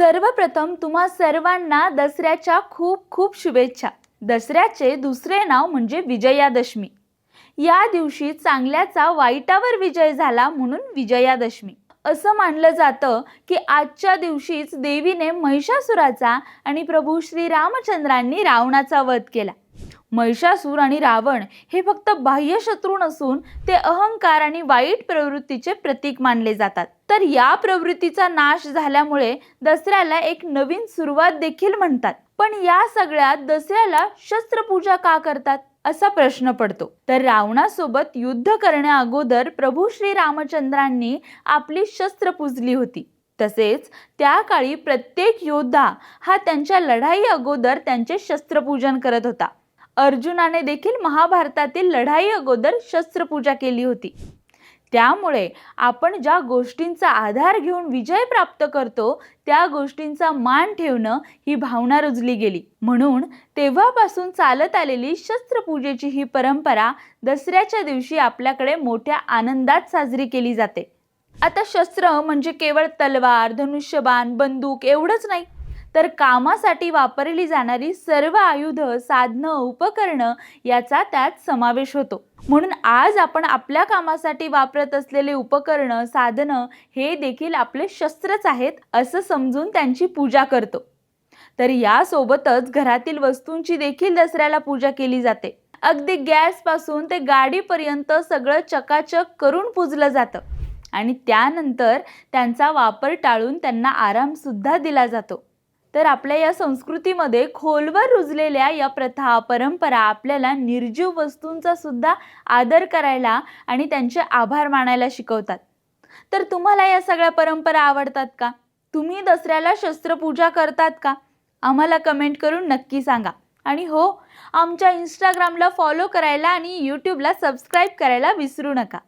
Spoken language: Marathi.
सर्वप्रथम तुम्हा सर्वांना दसऱ्याच्या खूप खूप शुभेच्छा। दसऱ्याचे दुसरे नाव म्हणजे विजयादशमी। या दिवशी चांगल्याचा वाईटावर विजय झाला म्हणून विजयादशमी असं मानलं जातं की आजच्या दिवशीच देवीने महिषासुराचा आणि प्रभू श्री रामचंद्रांनी रावणाचा वध केला। महिषासूर आणि रावण हे फक्त बाह्य शत्रू नसून ते अहंकार आणि वाईट प्रवृत्तीचे प्रतीक मानले जातात। तर या प्रवृत्तीचा नाश झाल्यामुळे दसऱ्याला एक नवीन सुरुवात देखील म्हणतात। पण या सगळ्यात दसऱ्याला शस्त्रपूजा का करतात असा प्रश्न पडतो। तर रावणासोबत युद्ध करण्या अगोदर प्रभू श्री रामचंद्रांनी आपली शस्त्र पूजली होती। तसेच त्या काळी प्रत्येक योद्धा हा त्यांच्या लढाई अगोदर त्यांचे शस्त्रपूजन करत होता। अर्जुनाने देखील महाभारतातील लढाई अगोदर शस्त्रपूजा केली होती। त्यामुळे आपण ज्या गोष्टींचा आधार घेऊन विजय प्राप्त करतो त्या गोष्टींचा मान ठेवणं ही भावना रुजली गेली। म्हणून तेव्हापासून चालत आलेली शस्त्रपूजेची ही परंपरा दसऱ्याच्या दिवशी आपल्याकडे मोठ्या आनंदात साजरी केली जाते। आता शस्त्र म्हणजे केवळ तलवार, धनुष्यबाण, बंदूक एवढंच नाही, तर कामासाठी वापरली जाणारी सर्व आयुधं, साधनं, उपकरणं याचा त्यात समावेश होतो। म्हणून आज आपण आपल्या कामासाठी वापरत असलेले उपकरणं, साधनं हे देखील आपले शस्त्रच आहेत असं समजून त्यांची पूजा करतो। तर यासोबतच घरातील वस्तूंची देखील दसऱ्याला पूजा केली जाते। अगदी गॅस पासून ते गाडीपर्यंत सगळं चकाचक करून पूजलं जातं आणि त्यानंतर त्यांचा वापर टाळून त्यांना आराम सुद्धा दिला जातो। तर आपल्या या संस्कृतीमध्ये खोलवर रुजलेल्या या प्रथा, परंपरा आपल्याला निर्जीव वस्तूंचा सुद्धा आदर करायला आणि त्यांचे आभार मानायला शिकवतात। तर तुम्हाला या सगळ्या परंपरा आवडतात का? तुम्ही दसऱ्याला शस्त्रपूजा करतात का? आम्हाला कमेंट करून नक्की सांगा। आणि हो, आमच्या इंस्टाग्रामला फॉलो करायला आणि यूट्यूबला सबस्क्राईब करायला विसरू नका।